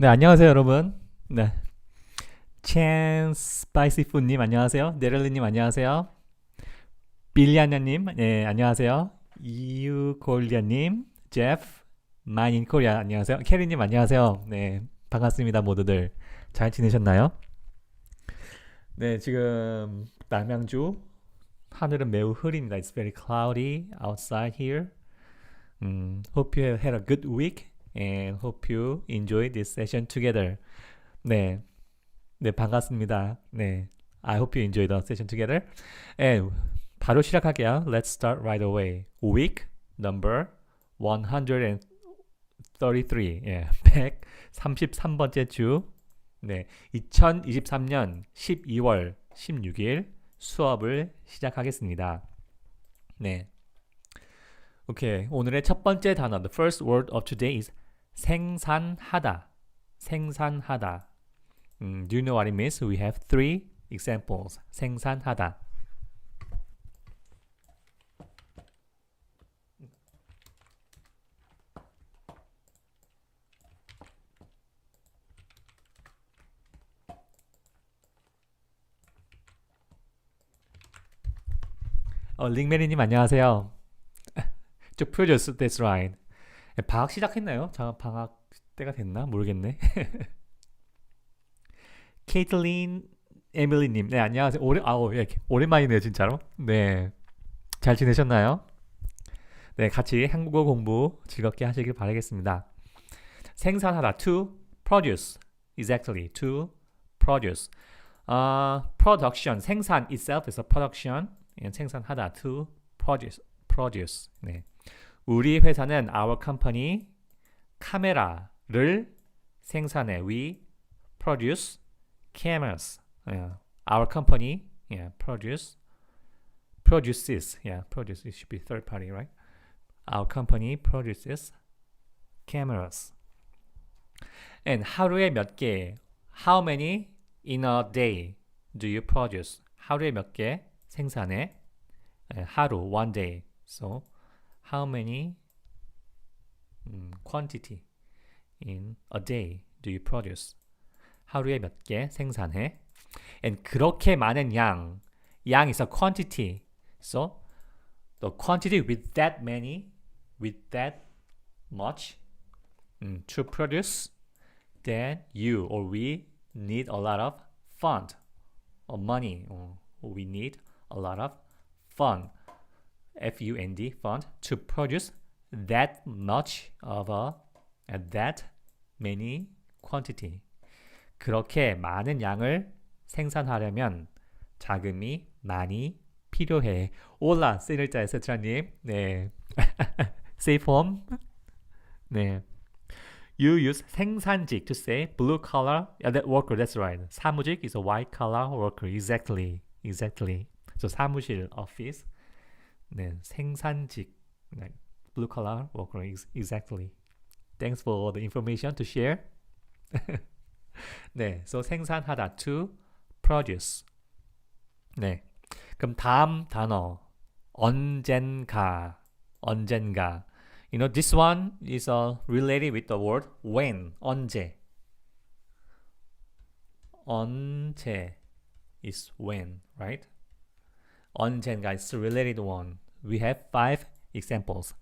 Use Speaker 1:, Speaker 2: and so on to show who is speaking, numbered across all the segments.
Speaker 1: 네, 안녕하세요, 여러분. 네, 찬 스파이시 푸님 안녕하세요. 네럴리님 안녕하세요. 빌리아냐님, 네, 안녕하세요. 이유골리아님, 제프, 마인 코리아 안녕하세요. 캐리님 안녕하세요. 네, 반갑습니다, 모두들. 잘 지내셨나요? 네, 지금 남양주 하늘은 매우 흐립니다. It's very cloudy outside here. Hope you have had a good week and hope you enjoy this session together. 네, 네, 반갑습니다. 네, I hope you enjoy the session together. And 바로 시작할게요. Let's start right away. Week number 133. 예, 133번째 주. 네, 2023년 12월 16일 수업을 시작하겠습니다. 네. 오케이. 오늘의 첫 번째 단어, the first word of today is 생산하다. 생산하다. Do you know what it means? We have three examples. 생산하다. 링메리님 안녕하세요. 쭉 풀어줬을 때 that's right. 방학 시작했나요? 방학 때가 됐나? 모르겠네. 케이틀린 에밀리님, 네 안녕하세요. 예, 오랜만이네요 진짜로. 네, 잘 지내셨나요? 네, 같이 한국어 공부 즐겁게 하시길 바라겠습니다. 생산하다, to produce, exactly, to produce. Production, 생산 itself is a production. 생산하다, to produce. 네. 우리 회사는 our company 카메라를 생산해. We produce cameras. Our company produces. Produce. It should be third party, right? Our company produces cameras. And 하루에 몇 개? How many in a day do you produce? 하루에 몇 개 생산해? 하루, one day. So, how many quantity in a day do you produce? 하루에 몇 개 생산해? And 그렇게 많은 양 is a quantity. So, the quantity with that many, with that much to produce, then you or we need a lot of fund or money. Or we need a lot of fund. F-U-N-D, fund, to produce that much of that many quantity. 그렇게 많은 양을 생산하려면 자금이 많이 필요해. 올라, 세늘자 에세트라님. 네. Safe home. 네. You use 생산직 to say blue collar. Yeah, that worker, that's right. 사무직 is a white collar worker. Exactly. So 사무실, office. 네, 생산직, 네, blue collar worker, exactly. Thanks for all the information to share. 네, so 생산하다, to produce. 네, 그럼 다음 단어, 언젠가. You know, this one is related with the word when, 언제. 언제 is when, right? 언젠가 is a related one. We have 5 examples.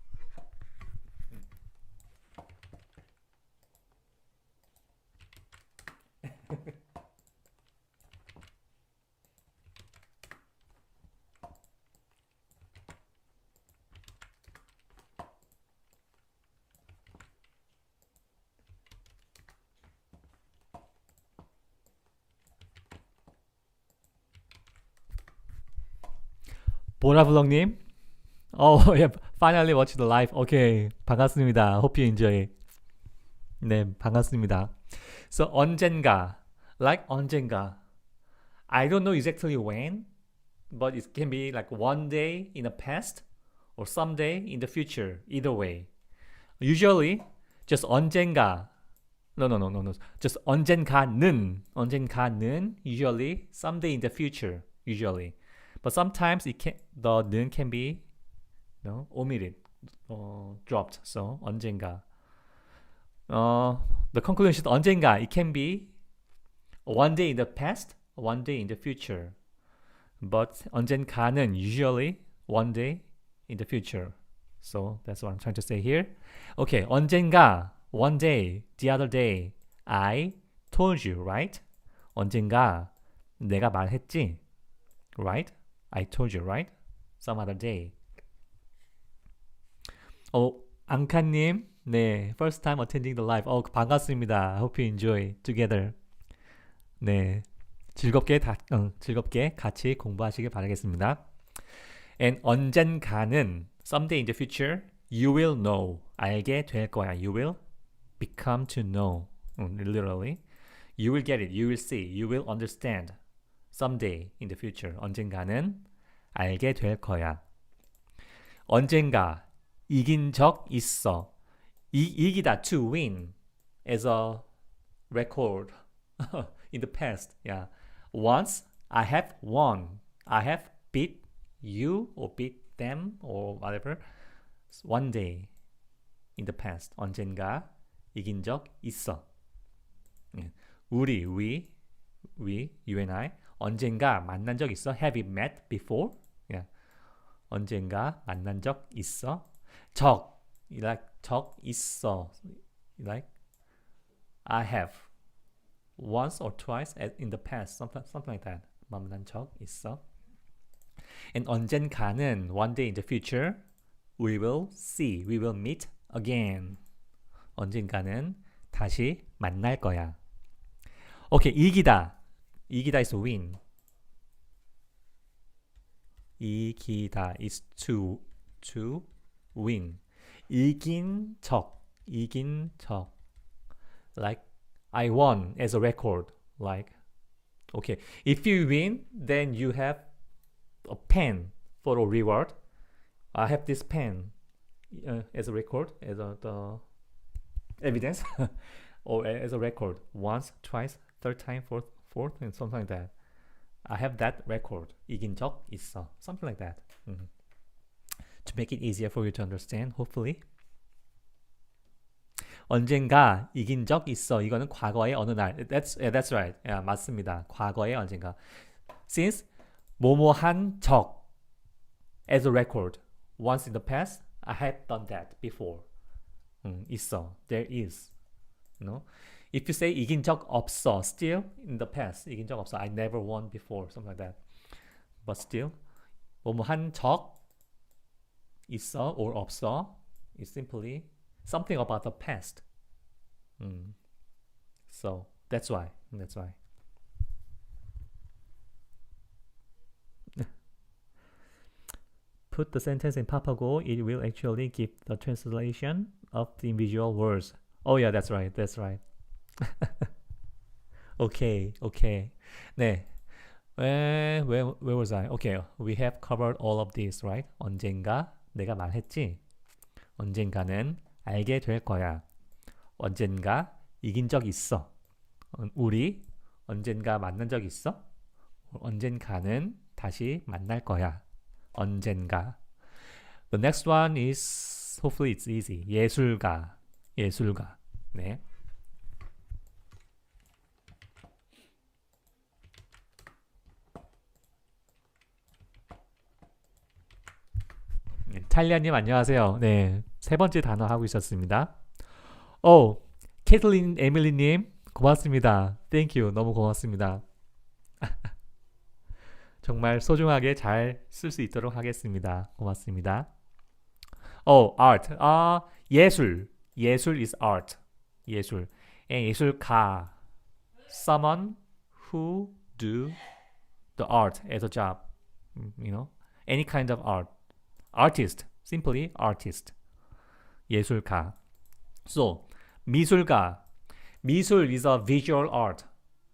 Speaker 1: 보라블럭님, yeah, finally watch the live. Okay, 반갑습니다. Hope you enjoy. 네, 반갑습니다. So 언젠가, like 언젠가. I don't know exactly when, but it can be like one day in the past or someday in the future. Either way. Usually, just 언젠가. No. Just 언젠가는 usually someday in the future. Usually. But sometimes the 는 can be omitted, dropped. So 언젠가. The conclusion is 언젠가. It can be one day in the past, one day in the future. But 언젠가는 usually one day in the future. So that's what I'm trying to say here. Okay, 언젠가, one day, the other day, I told you, right? 언젠가 내가 말했지, right? I told you, right? Some other day. 앙카님, 네, first time attending the live. 반갑습니다. I hope you enjoy together. 네, 즐겁게 같이 공부하시길 바라겠습니다. And 언젠가는 someday in the future, you will know. 알게 될 거야. You will become to know. Literally. You will get it. You will see. You will understand. Someday in the future. 언젠가는 알게 될 거야. 언젠가 이긴 적 있어. 이기다 to win as a record in the past. Yeah. Once I have won. I have beat you or beat them or whatever. One day in the past. 언젠가 이긴 적 있어. 우리, we, you and I. 언젠가 만난 적 있어? Have we met before? Yeah. 언젠가 만난 적 있어? 적, like 적 있어. Like I have once or twice in the past, something like that. 만난 적 있어. And 언젠가는 one day in the future, we will see, we will meet again. 언젠가는 다시 만날 거야. 오케이, 이기다. 이기다 is win. 이기다 is to win. 이긴 적. Like I won as a record. Like, okay, if you win, then you have a pen for a reward. I have this pen as a record, as the evidence, or as a record. Once, twice, third time, fourth, and something like that. I have that record. 이긴 적 있어. Something like that. To make it easier for you to understand, hopefully. 언젠가 이긴 적 있어. 이거는 과거의 어느 날. That's right. Yeah, 맞습니다. 과거의 언젠가. Since 뭐뭐한 적 as a record. Once in the past, I had done that before. 있어. There is. No? If you say 이긴 적 없어, still in the past, 이긴 적 없어. I never won before, something like that. But still, 뭐뭐한 적 있어 or 없어 is simply something about the past. So that's why. Put the sentence in Papago. It will actually give the translation of the individual words. Oh yeah, that's right. Okay. 네. Where was I? Okay, we have covered all of this, right? 언젠가 내가 말했지. 언젠가는 알게 될 거야. 언젠가 이긴 적 있어. 우리 언젠가 만난 적 있어? 언젠가는 다시 만날 거야. 언젠가. The next one is hopefully it's easy. 예술가. 네. 탈리아님 안녕하세요. 네, 세 번째 단어 하고 있었습니다. 캐틀린 에밀리님 고맙습니다. Thank you. 너무 고맙습니다. 정말 소중하게 잘 쓸 수 있도록 하겠습니다. 고맙습니다. art. 예술. 예술 is art. 예술. 예술가. Someone who do the art as a job. You know, any kind of art. Artist. Simply artist. 예술가. So, 미술가. 미술 is a visual art.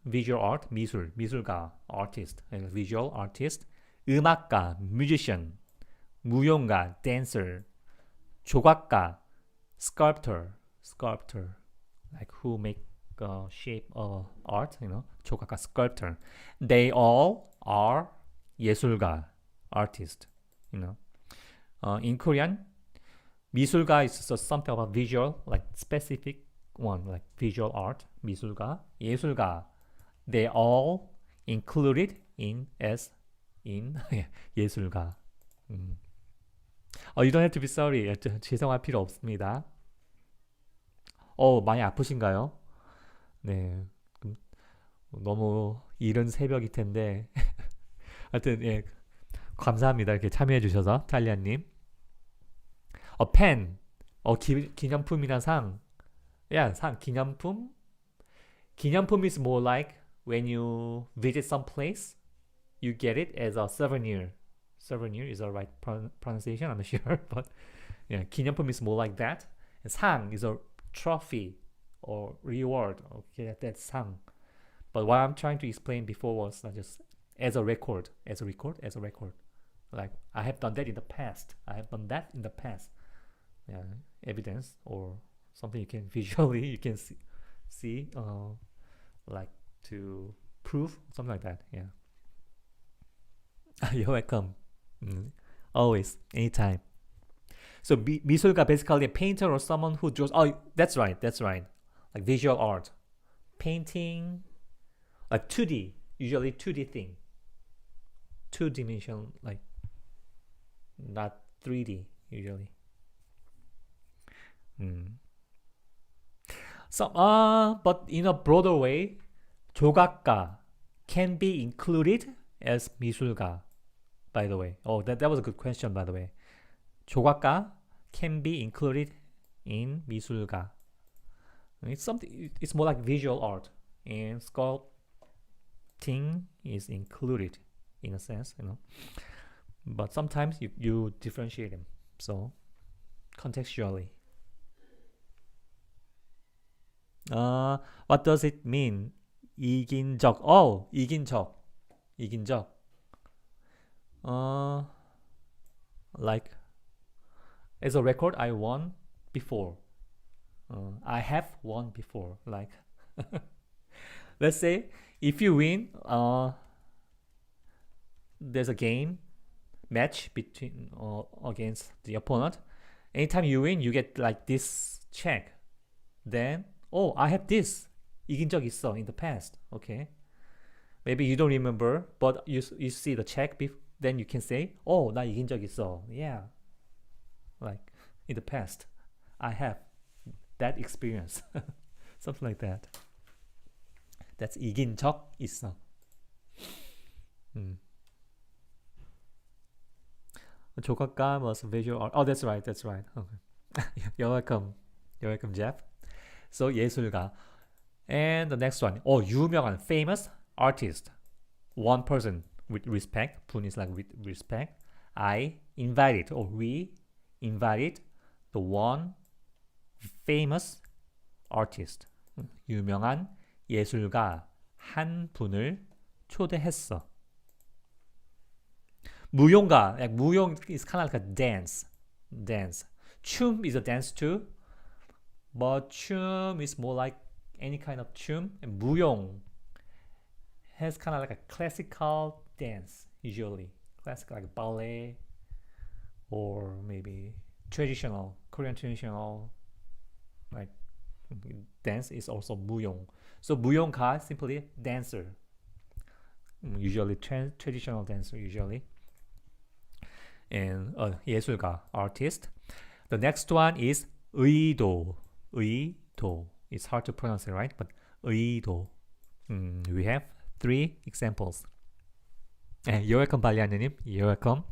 Speaker 1: Visual art, 미술가, artist, visual artist. 음악가, musician. 무용가, dancer. 조각가, sculptor, like who make shape of art, you know, 조각가, sculptor. They all are 예술가, artist, you know. In Korean, 미술가 is something about visual, like specific one, like visual art, 미술가, 예술가. They all included in as in 예술가. You don't have to be sorry. 죄송할 필요 없습니다. 많이 아프신가요? 네. 너무 이른 새벽일 텐데. 하여튼, 예. 감사합니다. 이렇게 참여해 주셔서, 탈리아님. 펜. 기념품이나 상. 상, 기념품. 기념품 is more like when you visit some place, you get it as a souvenir. Souvenir is the right pronunciation, I'm not sure. But yeah, 기념품 is more like that. And 상 is a trophy or reward. Okay, that's 상. But what I'm trying to explain before was just as a record. As a record. Like, I have done that in the past. I have done that in the past. Yeah, evidence or something you can visually, you can see like to prove, something like that. Yeah. You're welcome. Always, anytime. So 미술가 basically a painter or someone who draws. That's right. Like visual art, painting, like 2D, usually 2D thing, 2-dimensional, like not 3D usually. But in a broader way, 조각가 can be included as 미술가. By the way, that was a good question. By the way, 조각가 can be included in 미술가. It's more like visual art, and sculpting is included in a sense, But sometimes you differentiate them, so contextually. What does it mean? 이긴 적. 이긴 적. Like, as a record, I won before. I have won before. Like, let's say if you win, there's a game match between against the opponent. Anytime you win, you get like this check. Then, I have this. 이긴 적 있어 in the past. Okay. Maybe you don't remember, but you see the check. Then you can say, 나 이긴 적 있어. Yeah. Like in the past, I have that experience. Something like that. That's 이긴 적 있어. 조각가 was visual art. That's right. Okay. You're welcome, Jeff. So 예술가. And the next one. 유명한, famous artist. One person with respect. 분 is like with respect. I invited, or we invited the one famous artist. 유명한 예술가 한 분을 초대했어. 무용가. Like 무용 is kind of like a dance. 춤 is a dance too. But 춤 is more like any kind of 춤. And 무용 has kind of like a classical dance, usually. Classical, like ballet, or maybe traditional, Korean traditional, like dance is also 무용. So 무용가, simply dancer. Usually traditional dancer, usually. And 예술가, artist. The next one is 의도. It's hard to pronounce it, right? But 의도. We have 3 examples. You're welcome, 발리아느님. You're welcome.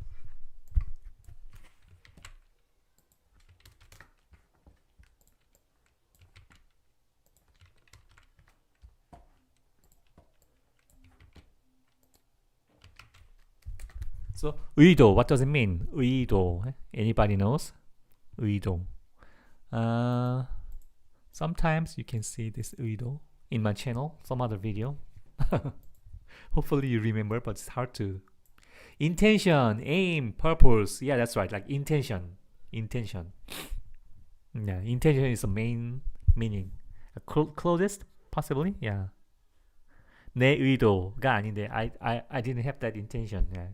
Speaker 1: So, 의도, what does it mean? 의도. Anybody knows? 의도. Sometimes you can see this 의도 in my channel, some other video. Hopefully you remember, but it's hard to. Intention, aim, purpose. Yeah, that's right. Like intention. Yeah, intention is the main meaning. Closest, possibly. Yeah. 내 의도가 아닌데, I didn't have that intention. Yeah.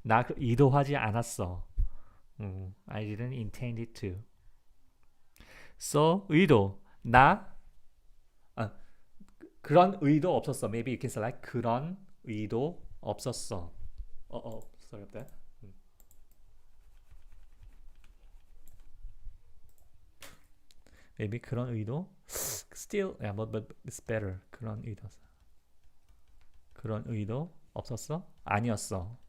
Speaker 1: 나 의도하지 않았어. I didn't intend it to. So 의도, 나 그런 의도 없었어. Maybe you can say like 그런 의도 없었어. Sorry about that. Maybe 그런 의도 still yeah, but it's better. 그런 의도 없었어? 아니었어.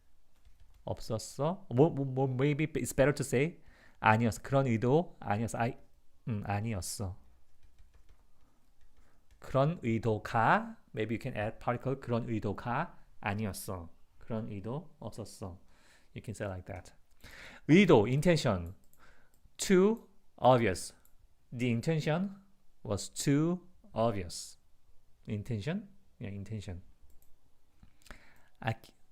Speaker 1: 없었어? maybe it's better to say 아니었어. 그런 의도 아니었어. 아니었어. 그런 의도가 maybe you can add particle 그런 의도가 아니었어. 그런 의도 없었어. You can say like that. 의도 intention too obvious. The intention was too obvious. Intention? Yeah, intention.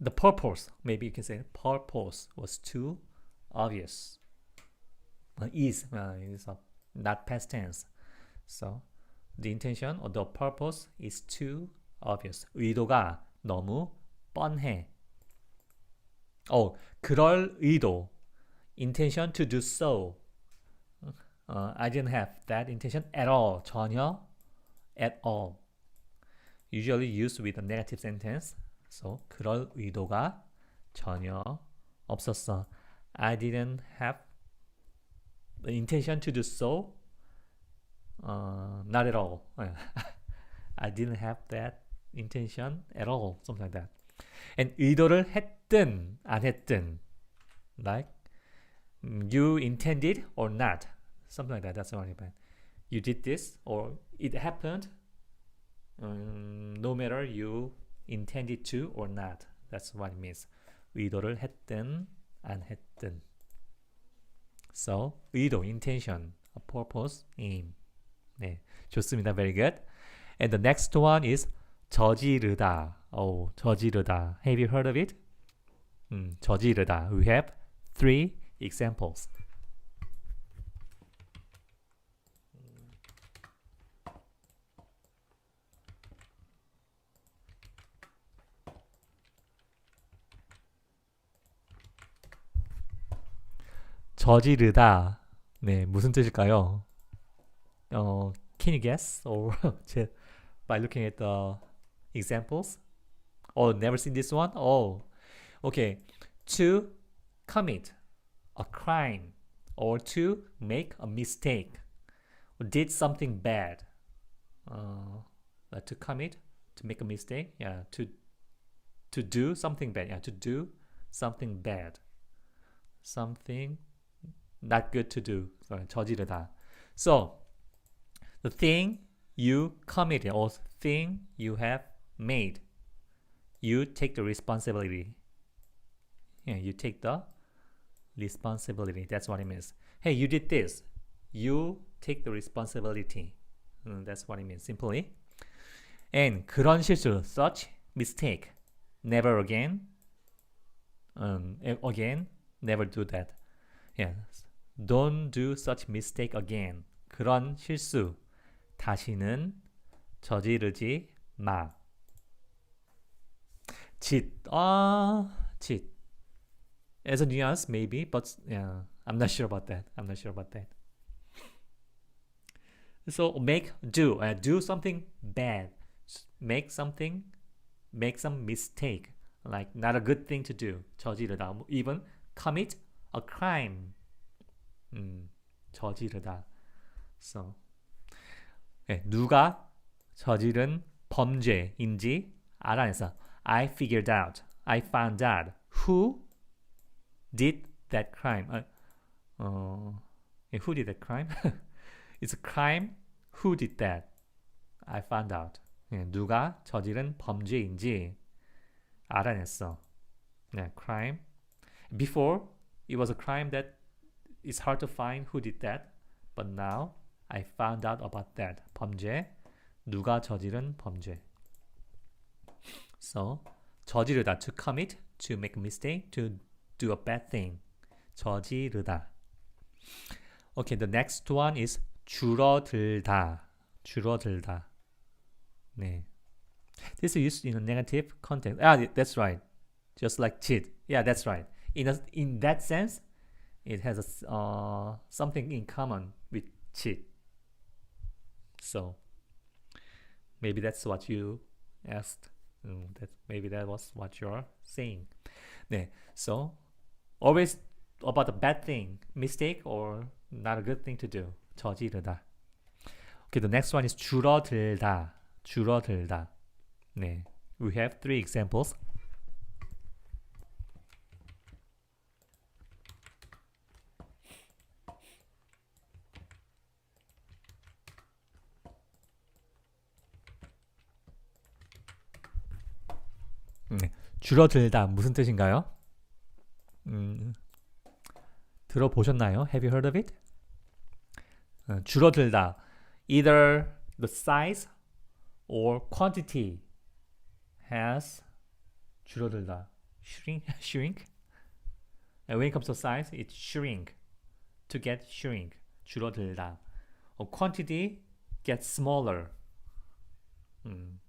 Speaker 1: The purpose, maybe you can say purpose was too obvious. Is not past tense. So the intention or the purpose is too obvious. 의도가 너무 뻔해. 그럴 의도. Intention to do so. I didn't have that intention at all. 전혀 at all. Usually used with a negative sentence. So 그럴 의도가 전혀 없었어. I didn't have the intention to do so. Not at all. I didn't have that intention at all. Something like that. And 의도를 했든 안 했든 like you intended or not. Something like that. That's what I meant. You did this or it happened. No matter you intended to or not. That's what it means. 의도를 했든 안 했든. So 의도, intention, a purpose, aim. 네, 좋습니다. Very good. And the next one is 저지르다. 저지르다. Have you heard of it? 저지르다. We have 3 examples. 저지르다. 네, 무슨 뜻일까요? Can you guess? Or by looking at the examples? Never seen this one? Okay. To commit a crime or to make a mistake or did something bad. To commit, to make a mistake, yeah, to do something bad, yeah, to do something bad. Something not good to do. Sorry, 저지르다. So, the thing you committed or thing you have made, you take the responsibility. Yeah, you take the responsibility. That's what it means. Hey, you did this. You take the responsibility. That's what it means, simply. And 그런 실수, such mistake, never again. Again, never do that. Yeah, don't do such mistake again. 그런 실수 다시는 저지르지 마. cheat. Cheat. As a nuance, maybe, but yeah, I'm not sure about that. So do something bad. Make some mistake. Like not a good thing to do. 저지르다. Even commit a crime. 저지르다. So, 누가 저지른 범죄인지 알아내서 I figured out. I found out who did that crime. Who did that crime? It's a crime. Who did that? I found out. 누가 저지른 범죄인지 알아냈어. Crime. Before, it was a crime that it's hard to find who did that. But now, I found out about that. 범죄. 누가 저지른 범죄. So, 저지르다. To commit, to make a mistake, to do a bad thing. 저지르다. Okay, the next one is 줄어들다. 줄어들다. 네. This is used in a negative context. That's right. Just like cheat. Yeah, that's right. In that sense, it has something in common with cheat. So, Maybe that's what you asked. Maybe that was what you're saying. 네, so always about a bad thing, mistake or not a good thing to do. 저지르다. Okay, the next one is 줄어들다. 줄어들다. 네, we have three examples. 줄어들다 무슨 뜻인가요? 들어보셨나요? Have you heard of it? 줄어들다. Either the size or quantity has 줄어들다. Shrink. And when it comes to size, it's shrink. To get shrink. 줄어들다. Or quantity gets smaller.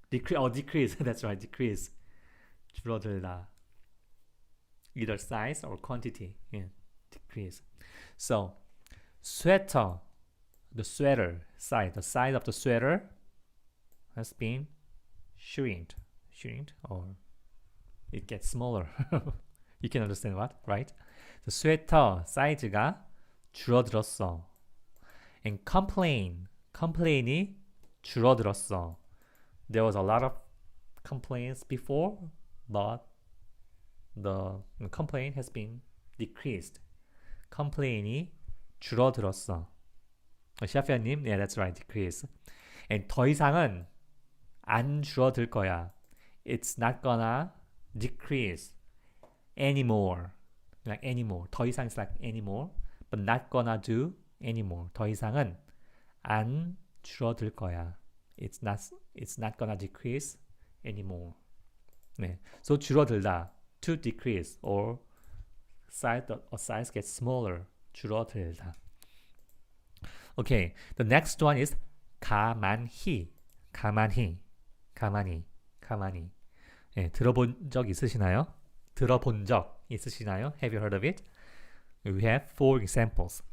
Speaker 1: Decrease. That's right, decrease. 줄어들다. Either size or quantity. Yeah, decrease. So, sweater. The sweater size. The size of the sweater has been shrinked. Or it gets smaller. You can understand what, right? The sweater 사이즈가 줄어들었어. And complain이 줄어들었어. There was a lot of complaints before, but the complaint has been decreased. complain이 줄어들었어. 샤피아님, yeah, that's right, decrease. And 더 이상은 안 줄어들 거야. It's not gonna decrease anymore. Like anymore. 더 이상 is like anymore, but not gonna do anymore. 더 이상은 안 줄어들 거야. It's not gonna decrease anymore. 네. So 줄어들다, to decrease, or size gets smaller. 줄어들다. Okay, the next one is 가만히. 네, 들어본 적 있으시나요? Have you heard of it? We have 4 examples.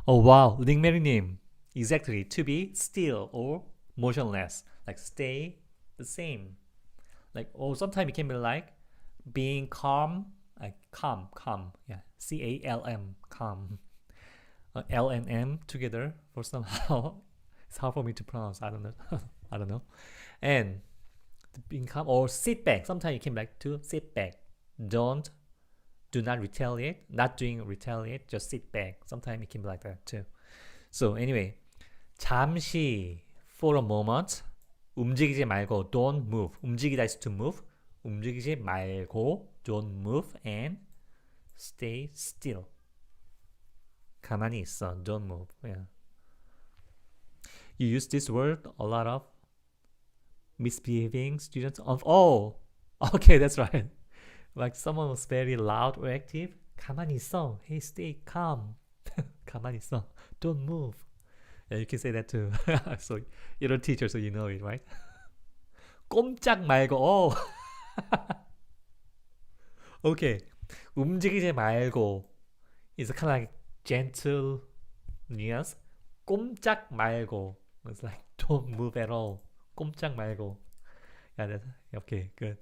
Speaker 1: Oh wow, 링메리님. Exactly, to be still or motionless. Like stay the same. Like, or sometimes it can be like being calm. Like calm. Yeah, C-A-L-M, calm. L and M together for somehow. It's hard for me to pronounce. I don't know. And being calm or sit back. Sometimes you can like to sit back. Do not retaliate. Not doing retaliate. Just sit back. Sometimes it can be like that too. So anyway, 잠시, for a moment. 움직이지 말고, don't move. 움직이다 is to move. 움직이지 말고, don't move and stay still. 가만히 있어. Don't move. Yeah. You use this word a lot of misbehaving students. Oh, okay, that's right. Like someone was very loud or active. 가만히 있어. Hey, stay calm. 가만히 있어. Don't move. Yeah, you can say that too. So you're a teacher, so you know it, right? 꼼짝 말고. Oh. Okay. 움직이지 말고. It's kind of like gentle nuance. 꼼짝 말고. It's like don't move at all. 꼼짝 말고. Yeah, that's okay. Good.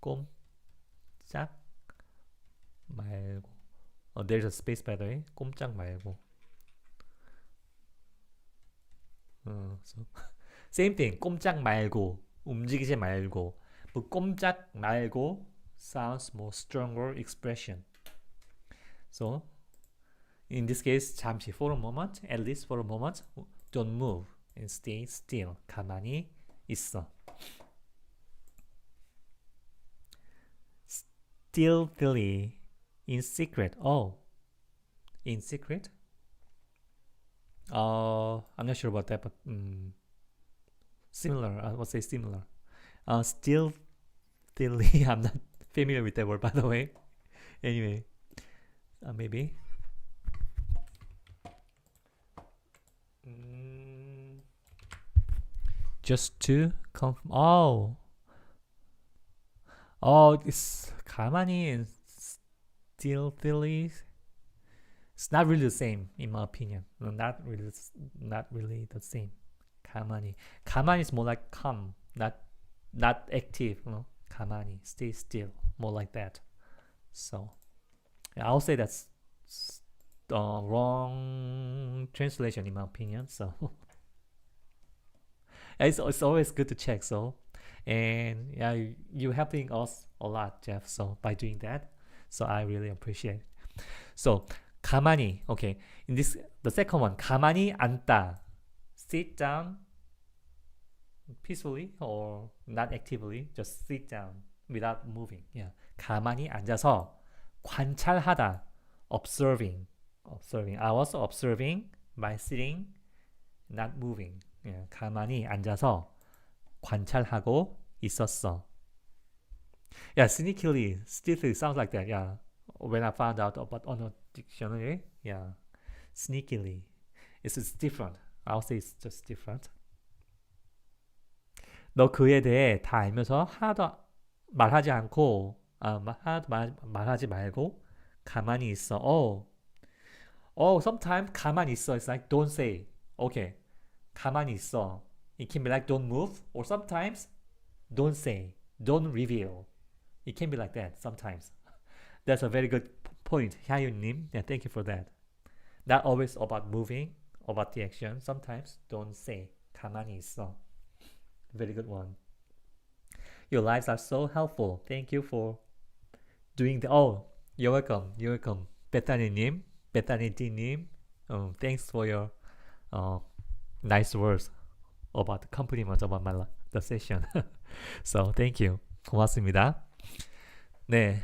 Speaker 1: 꼼짝 말고. Oh, there's a space by the way. 꼼짝 말고. So same thing. 꼼짝 말고. 움직이지 말고. But 꼼짝 말고 sounds more stronger expression. So in this case, 잠시, for a moment, at least for a moment, don't move and stay still. 가만히 있어. Stealthily, in secret. Oh, in secret? I'm not sure about that, but similar. I would say similar. Stealthily, I'm not familiar with that word, by the way. Anyway, maybe. Mm, just to confirm. It's 가만히 and stealthily. It's not really the same, in my opinion. No, not really the same. 가만히 is more like calm, not active. 가만히, stay still, more like that. So, yeah, I'll say that's the wrong translation, in my opinion. So, it's always good to check. So, and yeah, you're helping us a lot, Jeff. So by doing that, so I really appreciate it. So 가만히, okay. In this, the second one, 가만히 앉다, sit down peacefully or not actively, just sit down without moving. Yeah, 가만히 앉아서 관찰하다, observing. I was observing by sitting, not moving. Yeah, 가만히 앉아서 관찰하고 있었어. Yeah, sneakily, stealthily sounds like that. Yeah, when I found out about on a dictionary, yeah, sneakily, it's different. I'll say it's just different. 너 그에 대해 다 알면서 하나도 말하지 않고, 하나도 말하지 말고 가만히 있어. Sometimes 가만히 있어. It's like don't say. Okay, 가만히 있어. It can be like don't move, or sometimes don't say, don't reveal. It can be like that sometimes. That's a very good point, Hyun-nim. Yeah, thank you for that. Not always about moving, about the action. Sometimes don't say. 가만히 있어. Very good one. Your lives are so helpful. Thank you for doing the. You're welcome. You're welcome. Bethany-nim, Bethany-D-nim. Thanks for your nice words about the compliments about the session. So thank you. 고맙습니다. 네.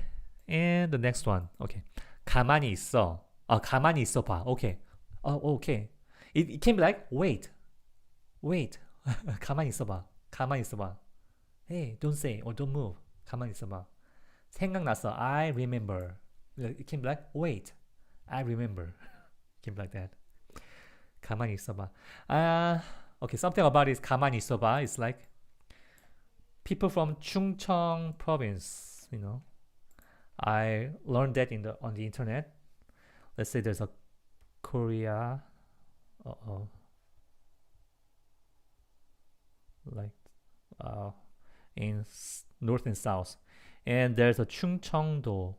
Speaker 1: And the next one. Okay. 가만히 있어. 가만히 있어 봐. Okay. Okay. It can be like wait. 가만히 있어 봐. 가만히 있어 봐. Hey, don't say or don't move. 가만히 있어 봐. 생각났어. I remember. It can be like wait. I remember. It can be like that. 가만히 있어 봐. Okay, something about it. 가만히 있어 봐. It's like people from Chungcheong province, I learned that on the internet. Let's say there's a Korea, like in north and south, and there's a Chungcheongdo,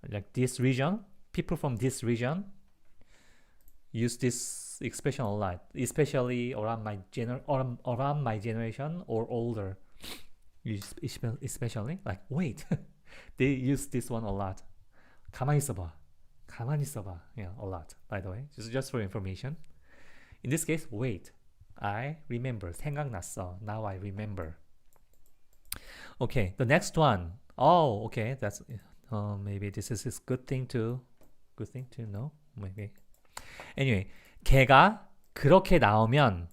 Speaker 1: like this region. People from this region use this expression a lot, especially around my generation or older. Especially like wait. They use this one a lot. 가만히 있어봐. 가만히 있어봐. Yeah, a lot. By the way, just for information. In this case, wait. I remember. 생각났어. Now I remember. Okay, the next one. Okay. That's maybe this is a good thing to know. Maybe. Anyway, 걔가 그렇게 나오면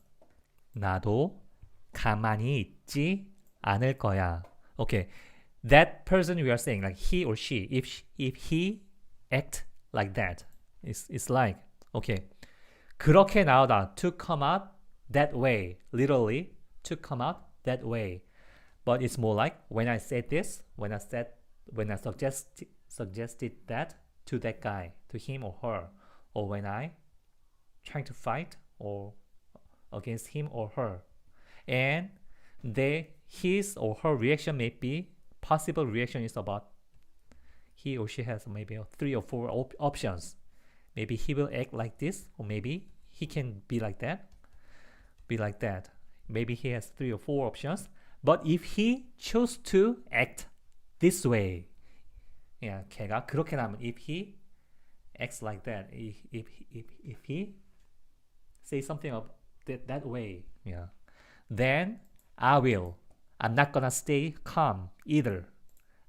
Speaker 1: 나도 가만히 있지 않을 거야. Okay. That person we are saying, like he or she, if he act like that, it's like, okay, 그렇게 나오다, to come out that way, literally, to come out that way. But it's more like when I said this, when I suggested that to that guy, to him or her, or when I trying to fight or against him or her, and his or her reaction may be, possible reaction is about he or she has maybe 3 or 4 options. Maybe he will act like this, or maybe he can be like that. Maybe he has 3 or 4 options. But if he chose to act this way, yeah, 걔가 그렇게 나면, if he acts like that, if he say something of that way, yeah, then I'm not gonna stay calm either.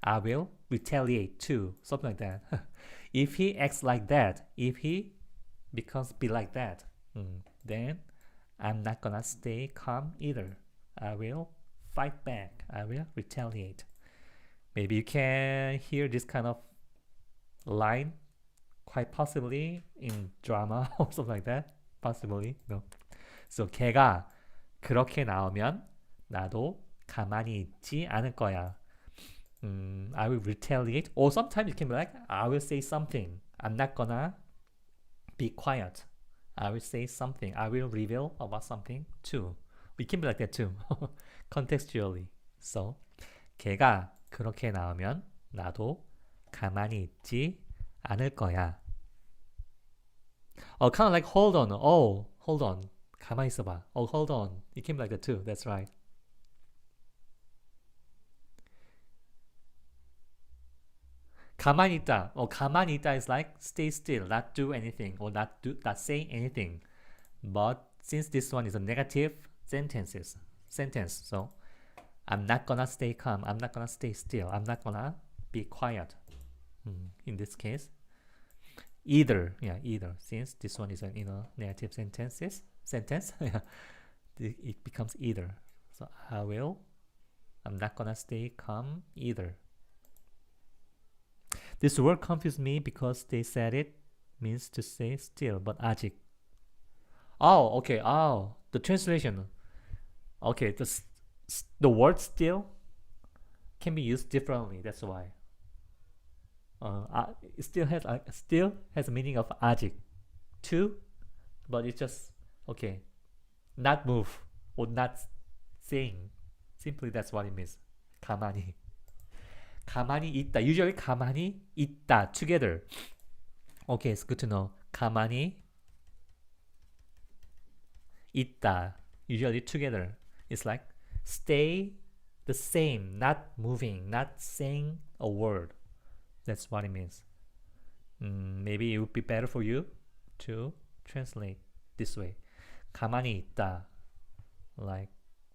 Speaker 1: I will retaliate too. Something like that. If he acts like that, if he be like that, then I'm not gonna stay calm either. I will fight back. I will retaliate. Maybe you can hear this kind of line quite possibly in drama or something like that. Possibly, no. So 걔가 그렇게 나오면 나도 가만히 있지 않을 거야. I will retaliate. Or sometimes you can be like, I will say something. I'm not gonna be quiet. I will say something. I will reveal about something too. We can be like that too. Contextually. So 걔가 그렇게 나오면 나도 가만히 있지 않을 거야. Oh, kind of like hold on. Oh, hold on. 가만히 있어봐. Oh, hold on. It can be like that too. That's right. 가만히 있다. 가만히 있다 is like stay still, not do anything, or not say anything. But since this one is a negative sentence, so I'm not gonna stay calm. I'm not gonna stay still. I'm not gonna be quiet. In this case, either. Since this one is an negative sentence, it becomes either. So I'm not gonna stay calm either. This word confused me because they said it means to stay still, but 아직. Oh, okay. Oh, the translation. Okay, the word still can be used differently. That's why. It still has a meaning of 아직 too, but it's just okay. Not move or not saying. Simply that's what it means. 가만히. 가만히 있다. Usually 가만히 있다 together. Okay, it's good to know. 가만히 있다. Usually together. It's like stay the same, not moving, not saying a word. That's what it means. Maybe it would be better for you to translate this way. 가만히 있다. Like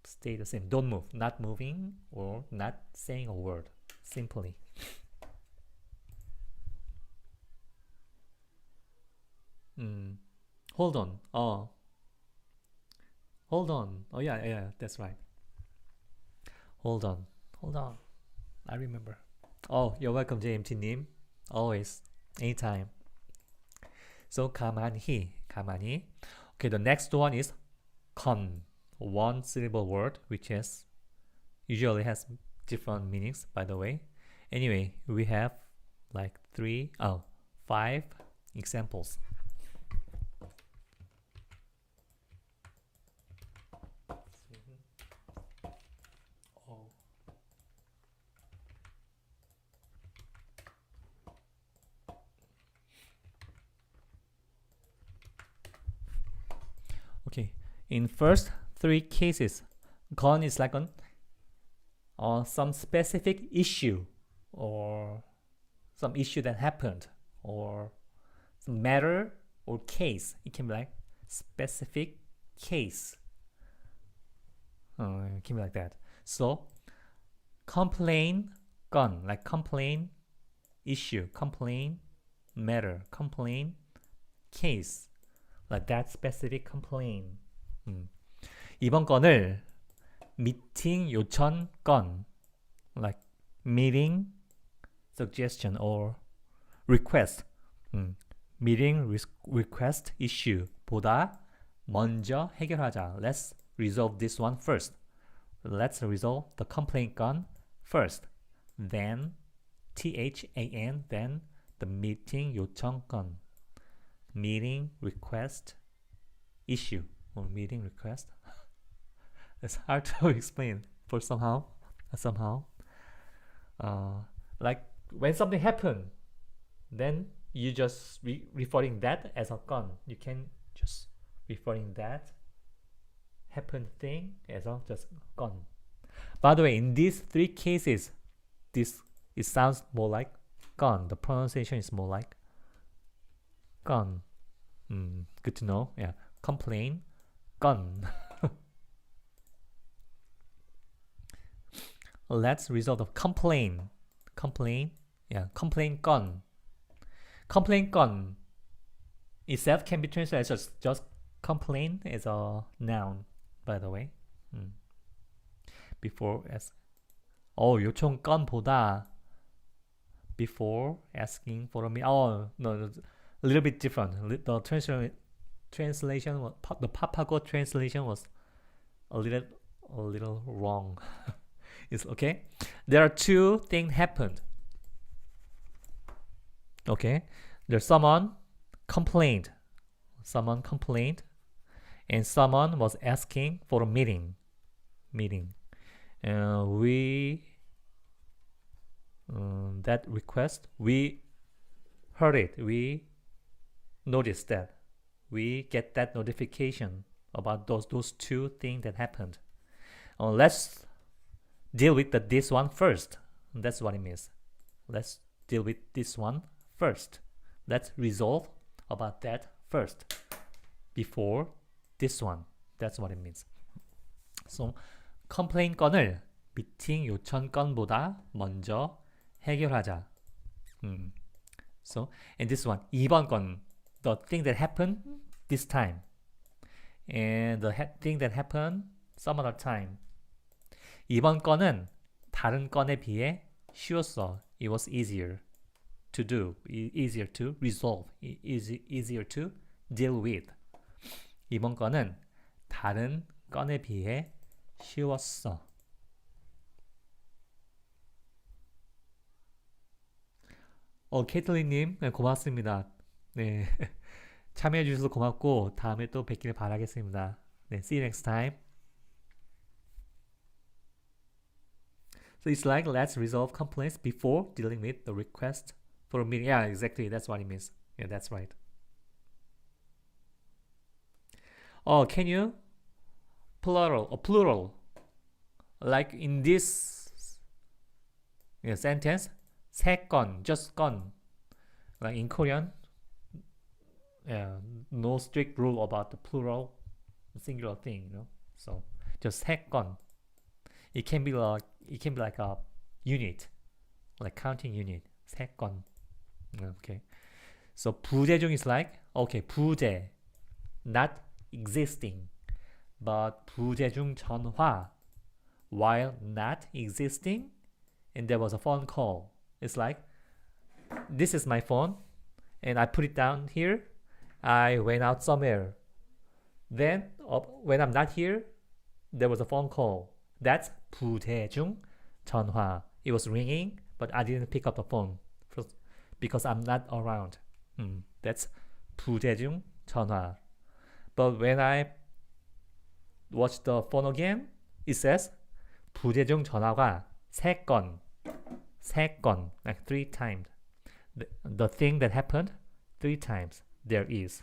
Speaker 1: stay the same. Don't move. Not moving or not saying a word. Simply. Hold on. Hold on. Oh yeah, that's right. Hold on. I remember. Oh, you're welcome, JMT님. Always. Anytime. So 가만히. Okay, the next one is 건. One syllable word, which usually has different meanings, by the way. Anyway, we have like 5 examples. Okay, in first 3 cases, 건 is like some specific issue or some issue that happened or some matter or case. It can be like specific case. It can be like that. So complain, 건, like complain, issue, complain, matter, complain, case. Like that specific complaint. 이번 건을 meeting 요청 건, like meeting suggestion or request. meeting request issue 보다 먼저 해결하자. Let's resolve this one first. Let's resolve the complaint 건 first. Then THAN, then the meeting 요청 건. Meeting request issue or meeting request. It's hard to explain for somehow. Like when something happened, then you just referring that as a 건. You can just referring that happened thing as a just 건. By the way, in these 3 cases, it sounds more like 건. The pronunciation is more like 건. Good to know. Yeah. Complain. 건. Let's resolve the complain. Yeah. Complain 건. Complain 건 itself can be translated as just complain as a noun, by the way. Before 요청 건보다 before asking for a meal. No. a little bit different. The translation, the Papago translation was a little wrong. It's okay. There are two things happened. Okay, there's someone complained, and someone was asking for a meeting. We that request, we heard it. We noticed that. We get that notification about those two things that happened. Let's deal with this one first. That's what it means. Let's deal with this one first. Let's resolve about that first before this one. That's what it means. So complaint 건을 미팅 요청 건보다 먼저 해결하자. So and this one 2번 건, the thing that happened this time and the thing that happened some other time. 2번 건은 다른 건에 비해 쉬웠어. It was easier to do, easier to resolve, easier to deal with. 2번 건은 다른 건에 비해 쉬웠어. 케이틀린님, 네, 고맙습니다. 네, 참여해 주셔서 고맙고 다음에 또 뵙기를 바라겠습니다. 네, see you next time. So it's like let's resolve complaints before dealing with the request for a meeting. Yeah, exactly. That's what it means. Yeah, that's right. Can you plural? Like in this sentence, 세 건, just 건. Like in Korean, yeah, no strict rule about the plural, singular thing, So just 세 건. It can be like a unit, like counting unit. 세 건. Okay. So 부재중 is like, okay, 부재, not existing, but 부재중 전화, while not existing, and there was a phone call. It's like, this is my phone, and I put it down here. I went out somewhere. Then, when I'm not here, there was a phone call. That's 부재중 전화. It was ringing, but I didn't pick up the phone because I'm not around. That's 부재중 전화. But when I watch the phone again, it says 부재중 전화가 세 건, like 3 times. The thing that happened 3 times there is.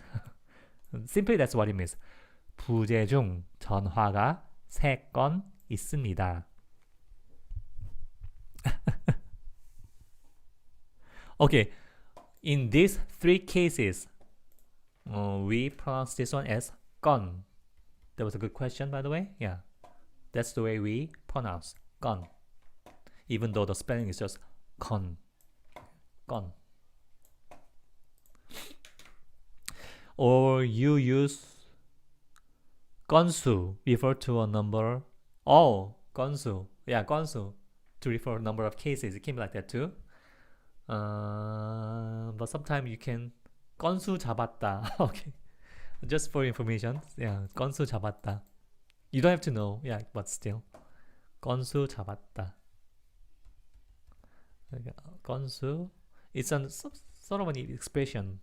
Speaker 1: Simply that's what it means. 부재중 전화가 세 건 있습니다. Okay, in these 3 cases, we pronounce this one as 건. That was a good question, by the way. Yeah, that's the way we pronounce 건, even though the spelling is just 건. Or you use 건수, refer to a number. 건수. Yeah, 건수, to refer a number of cases. It can be like that too. But sometimes you can 건수 잡았다. Okay, just for information. Yeah, 건수 잡았다. You don't have to know. Yeah, but still, 건수 잡았다. 건수. It's a sort of an expression.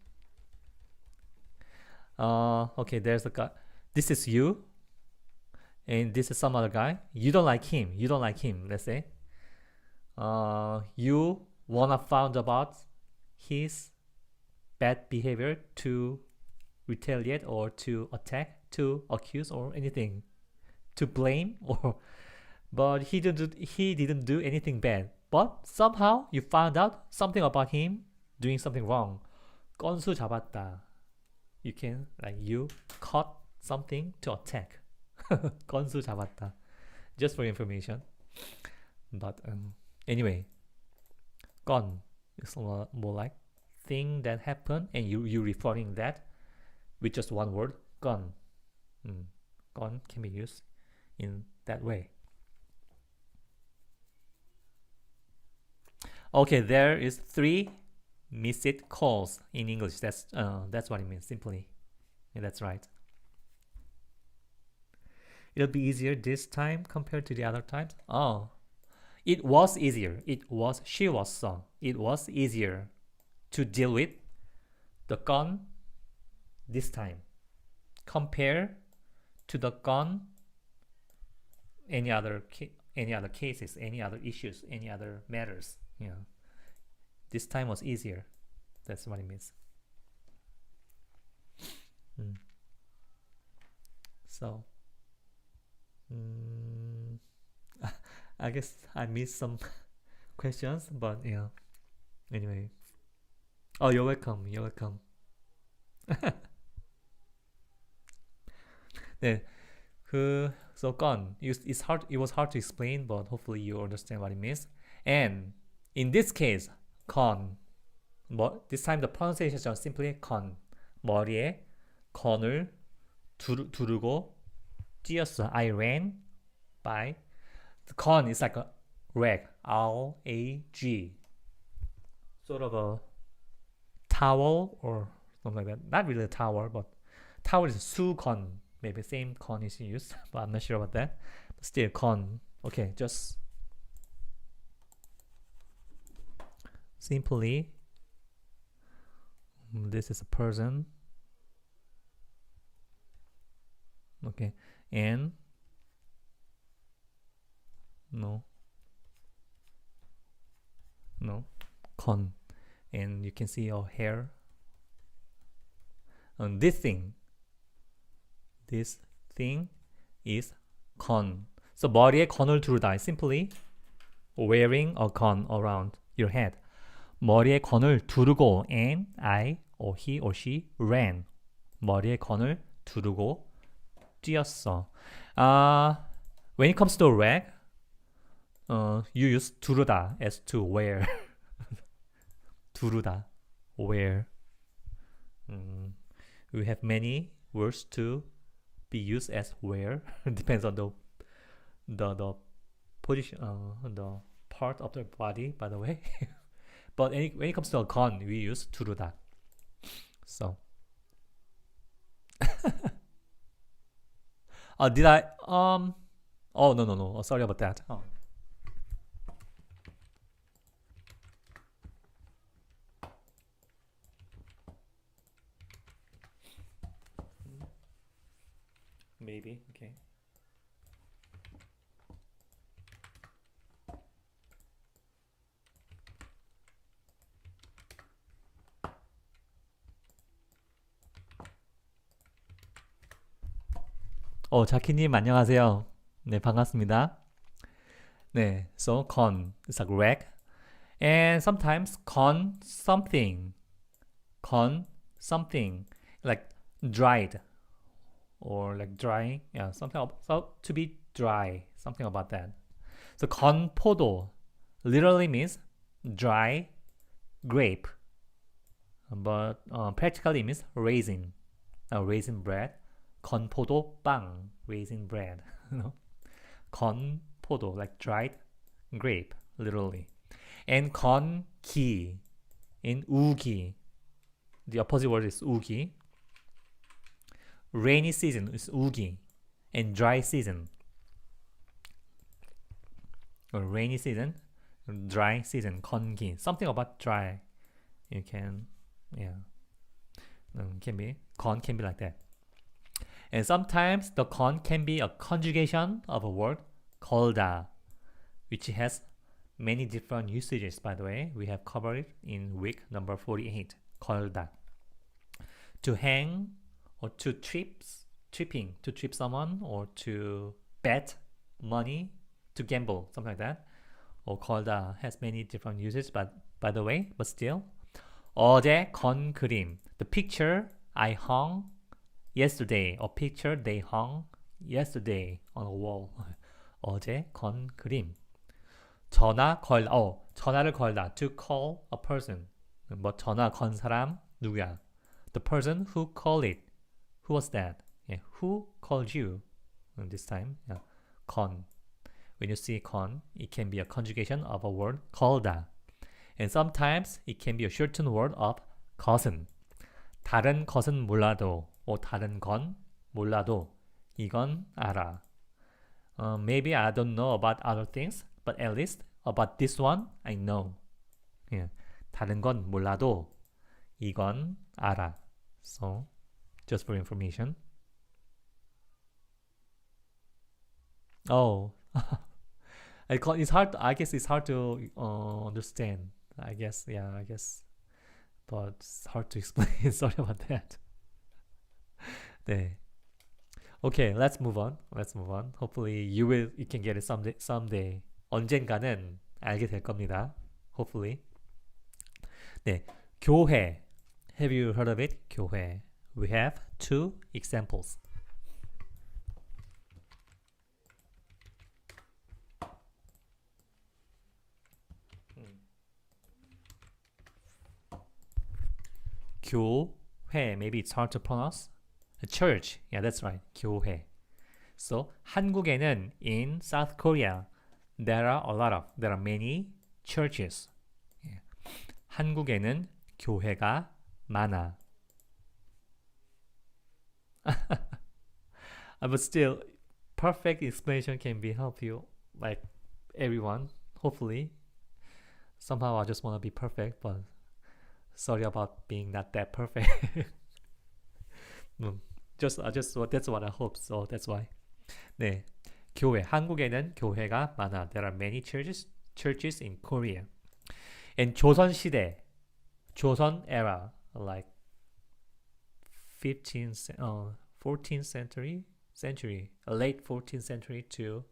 Speaker 1: Okay, there's a guy. This is you, and this is some other guy. You don't like him. Let's say. You wanna find about his bad behavior to retaliate or to attack, to accuse or anything, to blame but he didn't do anything bad. But somehow you found out something about him doing something wrong. 건수 잡았다. You can, like, you caught something to attack. 건수 잡았다. Just for information. But anyway, 건 is more like thing that happened, and you referring that with just one word. 건. 건 can be used in that way. Okay, there is 3 missed calls in English. That's what it means simply. Yeah, that's right. It'll be easier this time compared to the other times. Oh, it was easier. She was so. It was easier to deal with the gun this time compare to the gun any other cases, any other issues, any other matters. This time was easier. That's what it means. So I guess I missed some questions, but yeah. Anyway. Oh, you're welcome. You're welcome. 네, so gone. It's hard. It was hard to explain, but hopefully you understand what it means. And in this case, con. This time the pronunciation is simply con. 머리에 con을 두르고 뛰었어. I ran by. The con is like a rag. R-A-G. Sort of a towel or something like that. Not really a towel, but towel is 수건. Maybe same con is used, but I'm not sure about that. But still con. Okay, just simply this is a person. Okay, and no con, and you can see your hair. And this thing is con. So 머리에 건을 두르다 is simply wearing a con around your head. 머리에 건을 두르고 and I or he or she ran. 머리에 건을 두르고 뛰었어. When it comes to rag, you use 두르다 as to wear. 두르다, wear. We have many words to be used as wear. Depends on the position, the part of the body, by the way. But when it comes to a con, we use 두르다. So, did I? Oh no. Oh, sorry about that. Oh. Maybe. Okay. 자키님 안녕하세요. 네, 반갑습니다. 네, so con is like rag, and sometimes con something like dried or like drying, yeah, something so to be dry, something about that. So 건포도 literally means dry grape, but practically means raisin, raisin bread. 건포도 빵, raisin bread. 건포도 like dried grape, literally. And 건기 in 우기, the opposite word is 우기. Rainy season is 우기, and dry season, or rainy season, dry season, 건기. Something about dry. You can, yeah, con can be like that. And sometimes the con can be a conjugation of a word 걸다, which has many different usages, by the way. We have covered it in week number 48. 걸다. To hang, or to trip someone, or to bet money, to gamble, something like that. Or 걸다 has many different uses, but by the way, but still. 어제 건 그림, the picture I hung yesterday, or picture they hung yesterday on a wall. 어제 건 그림. 전화 걸다, 전화를 걸다, to call a person. 뭐 전화 건 사람 누구야? The person who called it. Who was that? Yeah, who called you? This time, yeah. con. When you see con, it can be a conjugation of a word 걸다. And sometimes it can be a shortened word of 것은. 다른 것은 몰라도, 다른 건 몰라도 이건 알아. Maybe I don't know about other things, but at least about this one I know. Yeah. 다른 건 몰라도 이건 알아. So, just for information. Oh, it's hard. I guess it's hard to understand. I guess, yeah, I guess, but it's hard to explain. Sorry about that. 네. Okay, let's move on. Let's move on. Hopefully, you can get it someday. Someday. 언젠가는 알게 될 겁니다. Hopefully. 네, 교회. Have you heard of it? 교회. We have two examples. 교회. Maybe it's hard to pronounce. Church. Yeah, that's right. 교회. So, 한국에는 in South Korea, there are many churches. Yeah. 한국에는 교회가 많아. But still, perfect explanation can be help you, like everyone, hopefully. Somehow I just want to be perfect, but sorry about being not that perfect. That's what I hope. So that's why. 네, 교회. 한국에는 교회가 많아. There are many churches in Korea. And 조선 시대, 조선 era, like 14th century, late 14th century to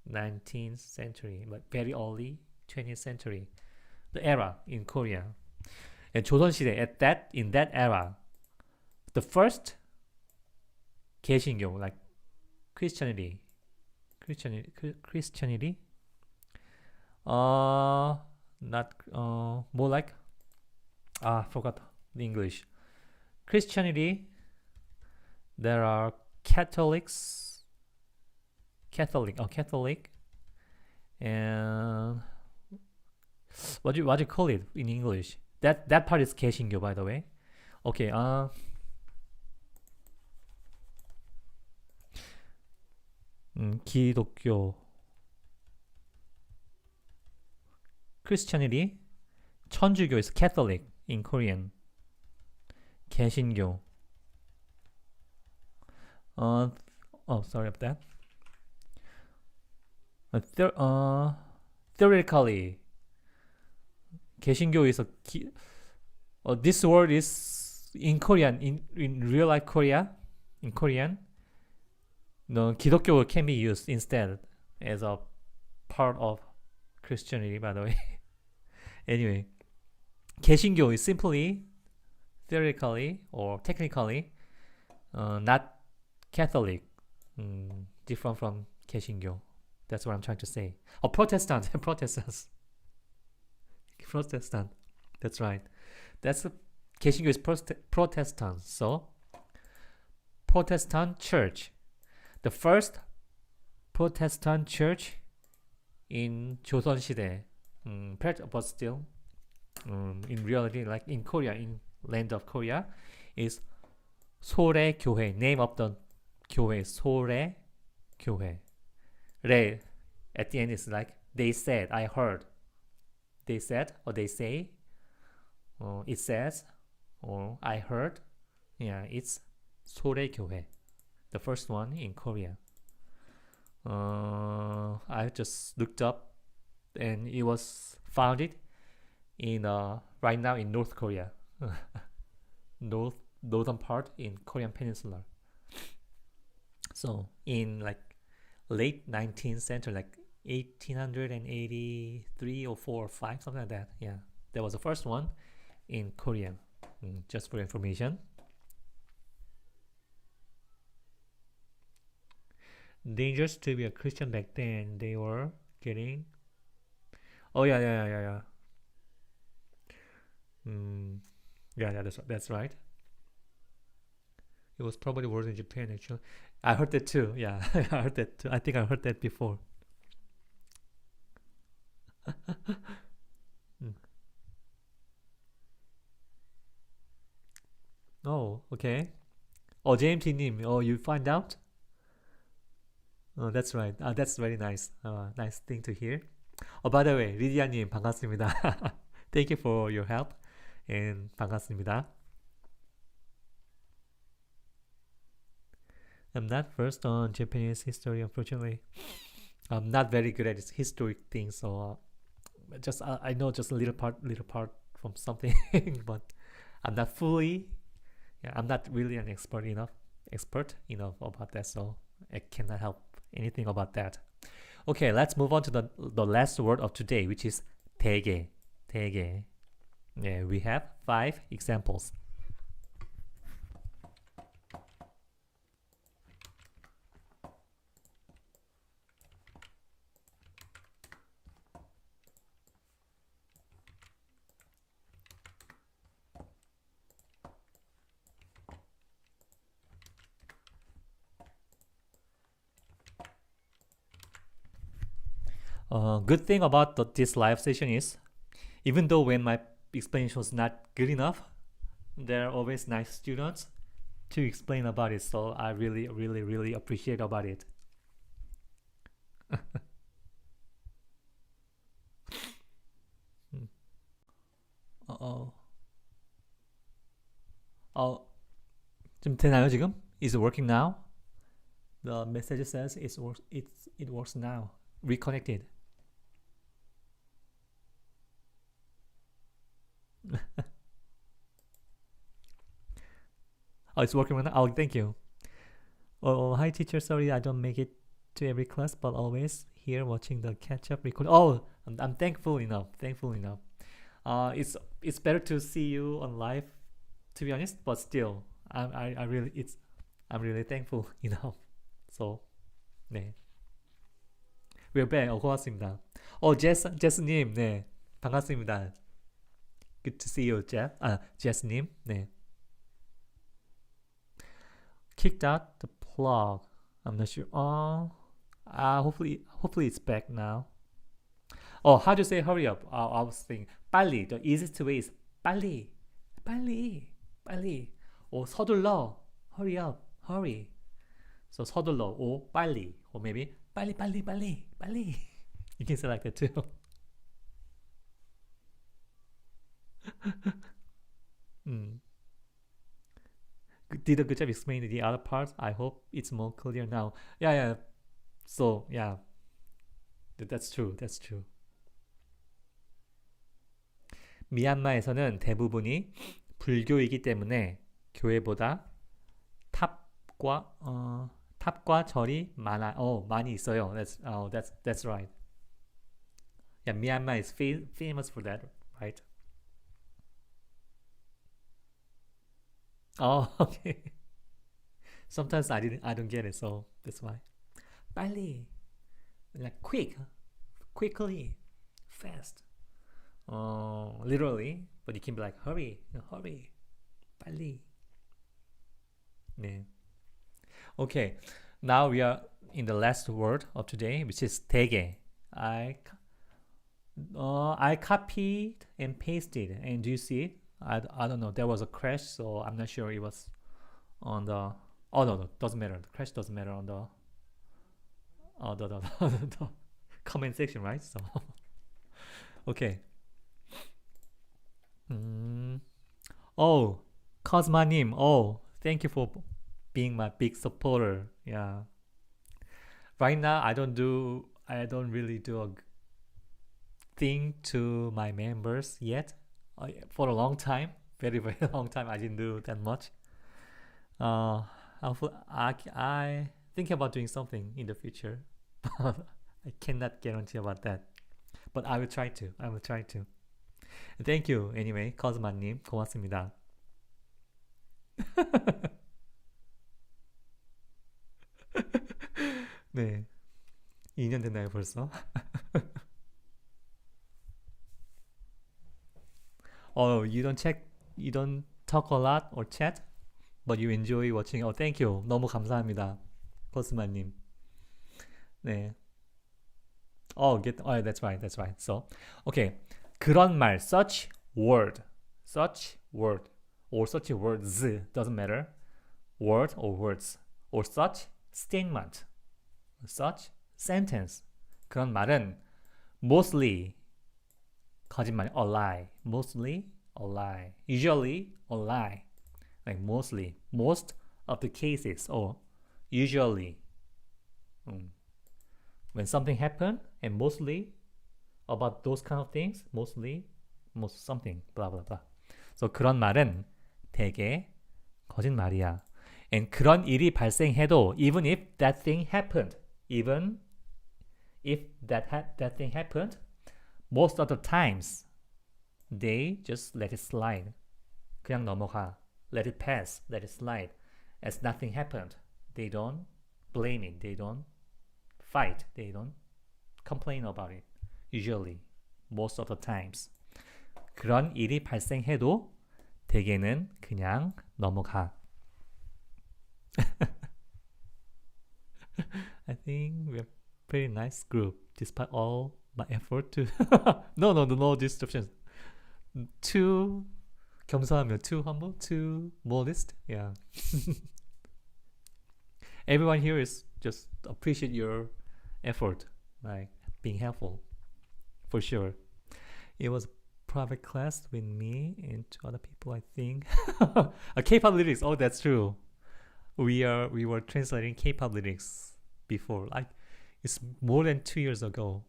Speaker 1: 19th century, but very early 20th century, the era in Korea. And 조선 시대, in that era, the first 개신교, like Christianity, not more like I forgot the English. Christianity, there are Catholic, and what do you call it in English? That part is 개신교, by the way. Okay, 기독교, Christianity, 천주교 is Catholic in Korean. 개신교. Sorry about that. Theoretically, 개신교 is this word is in Korean, in real life Korea, in Korean. No, 기독교 can be used instead as a part of Christianity, by the way. Anyway, 개신교 is simply theoretically or technically not Catholic, different from 개신교. That's what I'm trying to say. Protestant. That's right. 개신교 is Protestant. So, Protestant church. The first Protestant church in 조선시대, but still, in reality, like in Korea, in land of Korea, is 소래교회. Name of the 교회, 소래교회. 래, at the end is like, they said, I heard. They said, or they say, it says, or I heard. Yeah, it's 소래교회. The first one in Korea. I just looked up, and it was founded in right now in North Korea, northern part in Korean Peninsula. So in like late 19th century, like 1883 or 4 or 5, something like that. Yeah, that was the first one in Korea. Just for information. Dangerous to be a Christian back then. They were getting. Oh yeah. Yeah, that's right. It was probably worse in Japan actually. I heard that too. Yeah, I heard that too. I think I heard that before. Oh, okay. JMT님, you find out? That's right. That's very nice. Nice thing to hear. By the way, 리디아님 반갑습니다. Thank you for your help. And 반갑습니다. I'm not versed on Japanese history, unfortunately. I'm not very good at historic things, so just I know just a little part from something, but I'm not fully. Yeah, I'm not really an expert enough about that, so I cannot help anything about that. Okay, let's move on to the last word of today, which is 되게. 되게. Yeah, we have 5 examples. Good thing about this live session is, even though when my explanation was not good enough, there are always nice students to explain about it. So I really, really, really appreciate about it. 어, 좀 되나요 지금? Is it working now? The message says it works now. Reconnected. It's working right now. Thank you. Hi teacher. Sorry I don't make it to every class, but always here watching the catch-up record. I'm thankful enough. Thankful enough. It's better to see you on live, to be honest. But still, I'm really thankful enough. So, 네. We're back. 고맙습니다. 제스님, 네, 반갑습니다. Good to see you, Jeff. 제스님, 네. Kicked out the plug. I'm not sure. Hopefully it's back now. How do you say hurry up? I was thinking 빨리. The easiest way is 빨리, 빨리, 빨리. 서둘러. Hurry up, hurry. So 서둘러 or 빨리, or maybe 빨리, 빨리, 빨리, 빨리. You can say like that too. Did a good job explaining the other parts. I hope it's more clear now. Yeah. So yeah, that's true. That's true. 미얀마에서는 대부분이 불교이기 때문에 교회보다 탑과 절이 많이 있어요. That's right. Yeah, Myanmar is famous for that, right? Okay. Sometimes I don't get it, so that's why. 빨리, like quickly, fast. Literally, but you can be like hurry, 빨리. 네. Okay, now we are in the last word of today, which is 되게. I copied and pasted, and do you see it? I don't know. There was a crash, so I'm not sure it was on the. No, doesn't matter. The crash doesn't matter on the. The comment section, right? So, okay. Cosma님. Thank you for being my big supporter. Yeah. Right now, I don't really do a thing to my members yet. For a long time, very very long time, I didn't do that much. I think about doing something in the future, but I cannot guarantee about that. But I will try to. Thank you anyway, 코스마님 고맙습니다. 네, 2년 됐나요 벌써? You don't talk a lot or chat, but you enjoy watching. Thank you. 너무 감사합니다, 코스마님. 네. That's right. So, okay. 그런 말, such word. or such a words, doesn't matter. Word or words or such statement, such sentence. 그런 말은 mostly 거짓말, a lie, mostly a lie, usually a lie, like mostly, most of the cases, or usually. When something happened, and mostly about those kind of things, mostly, most something, blah blah blah. So 그런 말은 되게 거짓말이야. And 그런 일이 발생해도 even if that thing happened, even if that thing happened, most of the times they just let it slide. 그냥 넘어가. Let it pass. Let it slide. As nothing happened. They don't blame it. They don't fight. They don't complain about it. Usually. Most of the times. 그런 일이 발생해도 대개는 그냥 넘어가. I think we're a pretty nice group despite all my effort to no disruptions. Too 겸손하면 too humble, too modest. Yeah. Everyone here is just appreciate your effort, like being helpful, for sure. It was a private class with me and two other people, I think. K-pop lyrics. Oh, that's true. We were translating K-pop lyrics before. Like it's more than 2 years ago.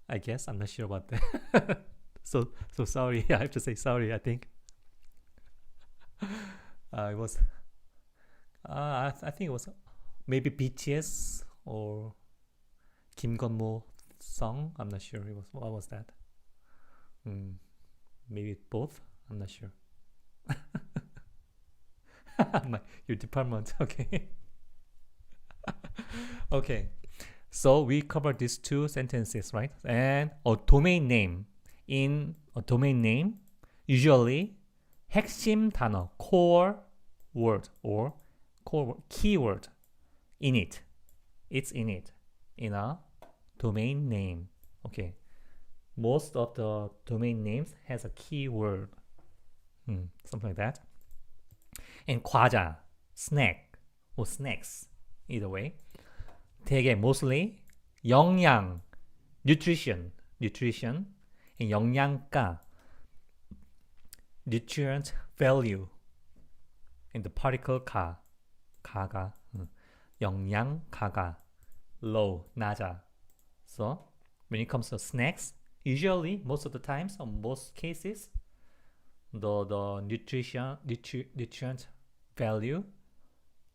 Speaker 1: I guess I'm not sure about that. so sorry. I have to say sorry. I think it was. I think it was maybe BTS or Kim Gunmo song. I'm not sure. It was what was that? Maybe both. I'm not sure. Your department. Okay. Okay. So we covered these two sentences, right? And a domain name. In a domain name, usually 핵심 단어, core word or core keyword in it. It's in it. In a domain name. Okay. Most of the domain names has a keyword. Something like that. And 과자, snack or snacks. Either way. 되게 mostly 영양, nutrition, and 영양가, nutrient value, and the particle 가가, 영양가가, low, 낮아. So when it comes to snacks, usually most of the times, or most cases, the nutrient value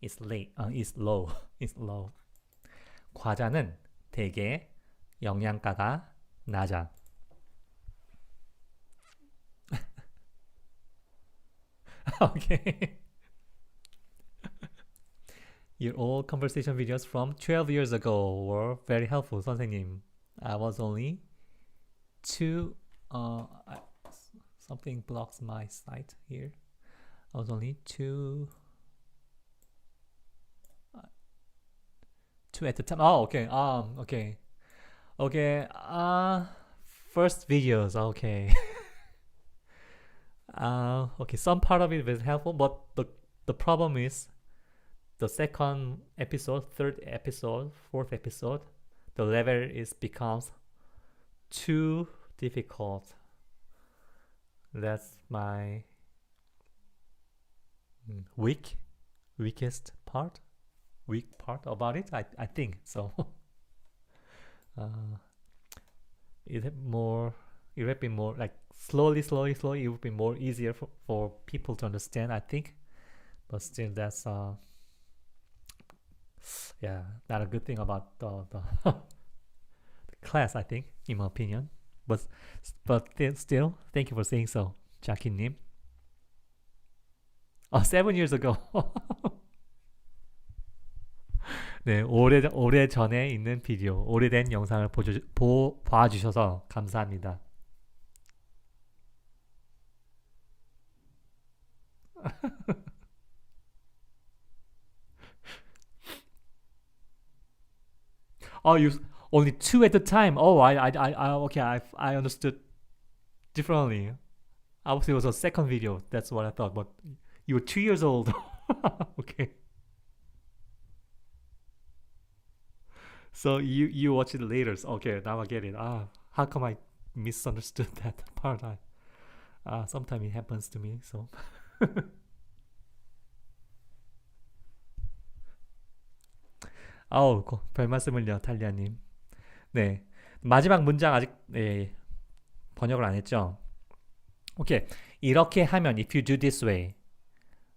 Speaker 1: is low. Is low. 과자는 되게 영양가가 낮아. Okay. Your old conversation videos from 12 years ago were very helpful, 선생님. I was only something blocks my site here. I was only two at the time. Oh, okay. Okay. First videos. Okay. Okay. Some part of it was helpful, but the problem is the second episode, third episode, fourth episode, the level becomes too difficult. That's my weakest part. Weak part about it, I think so. It would be more like slowly. It would be more easier for people to understand, I think. But still, that's not a good thing about the the class, I think, in my opinion. But still, thank you for saying so, Jackie-님. 7 years ago. 네, 오래 전에 있는 비디오, 오래된 영상을 봐주셔서 감사합니다. You only 2 at the time. Oh, okay, I understood differently. Obviously, it was a second video. That's what I thought. But you were 2 years old. Okay. So you watch it later. Okay, now I get it. How come I misunderstood that part? Sometimes it happens to me. So 별 말씀을요, 탈리아님. 네, 마지막 문장 아직 번역을 안 했죠. 오케이, 이렇게 하면 if you do this way,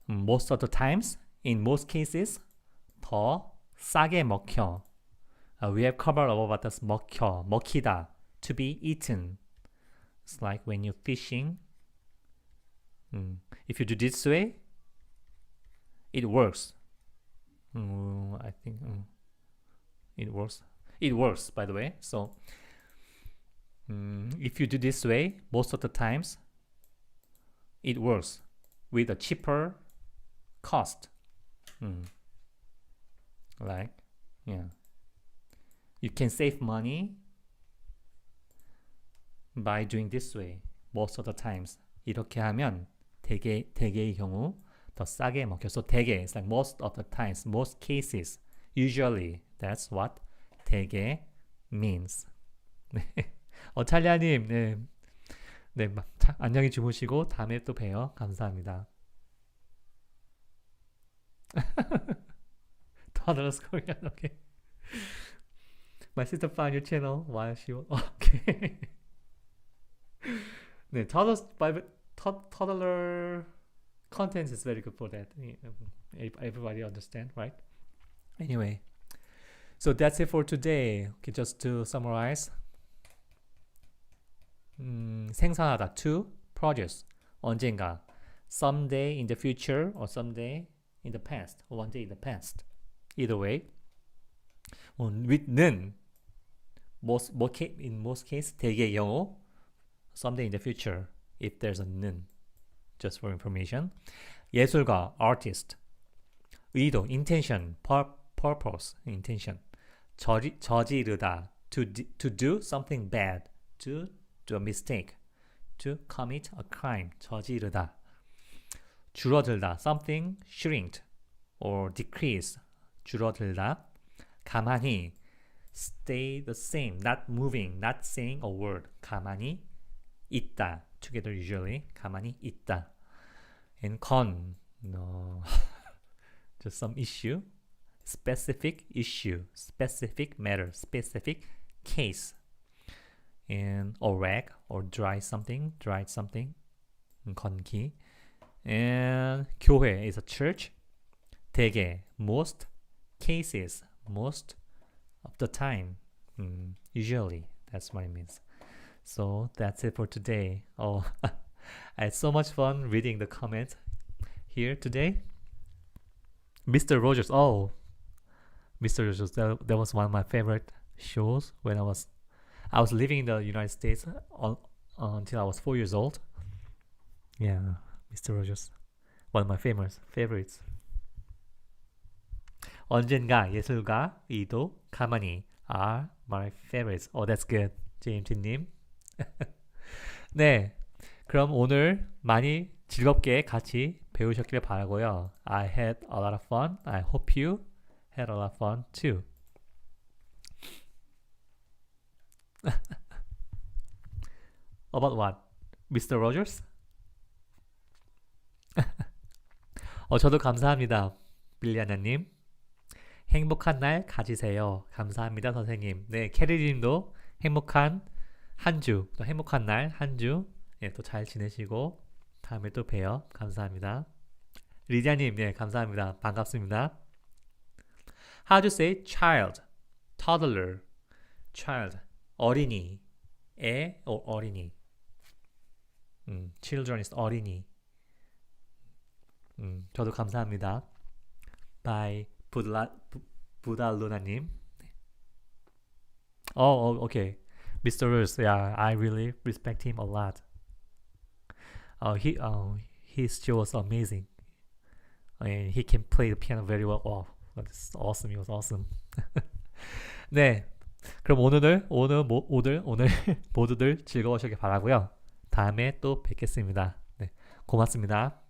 Speaker 1: most of the times, in most cases, 더 싸게 먹혀. We have covered about this 먹혀, 먹히다, to be eaten. It's like when you're fishing. If you do this way, it works. I think it works. It works, by the way. So, if you do this way, most of the times, it works with a cheaper cost. Like, yeah. You can save money by doing this way most of the times. 이렇게 하면 대개의 경우 더 싸게 먹혀서 대개, it's like most of the times, most cases, usually. That's what 대개 means. 네. 찰리아님, 네. 네, 안녕히 주무시고 다음에 또 봬요. 감사합니다. Toddler's Korean, okay. My sister found your channel while she was okay. 네, toddler content is very good for that. Everybody understand, right? Anyway, so that's it for today. Okay, just to summarize. 생산하다, to produce, 언젠가, someday in the future or someday in the past, or one day in the past. Either way, with는 in most cases 대개의 경우 someday in the future if there's a 는, just for information. 예술가, artist. 의도, intention, purpose, intention. 저지르다, to do something bad, to do a mistake, to commit a crime, 저지르다. 줄어들다, something shrinked or decreased, 줄어들다. 가만히, stay the same, not moving, not saying a word, 가만히 있다, together usually, 가만히 있다. And no, just some issue, specific issue, specific matter, specific case. And or rag or dried something, 건기. And 교회 is a church. 대개, most cases, most of the time, usually, that's what it means. So that's it for today. I had so much fun reading the comments here today. Mr. Rogers, Mr. Rogers, that was one of my favorite shows when I was living in the United States until I was 4 years old. Yeah, Mr. Rogers, one of my favorites. 언젠가, 예술가, 의도, 가만히 are my favorites. That's good, JMT님. 네, 그럼 오늘 많이 즐겁게 같이 배우셨기를 바라고요. I had a lot of fun. I hope you had a lot of fun too. About what? Mr. Rogers? 저도 감사합니다. 빌리아나님. 행복한 날 가지세요. 감사합니다, 선생님. 네, 캐리님도 행복한 한 주, 또 행복한 날 한 주, 또 잘 지내시고 다음에 또 봬요. 감사합니다. 리디아님, 네, 감사합니다. 반갑습니다. How to say child, toddler, child, 어린이, 애, 어린이. Children is 어린이. 저도 감사합니다. By 부달루나님. Okay. Mr. Rus, yeah, I really respect him a lot. His show was amazing. And he can play the piano very well. Wow, that's awesome. He was awesome. 네, 그럼 오늘 모두들 즐거우시길 바라고요. 다음에 또 뵙겠습니다. 네, 고맙습니다.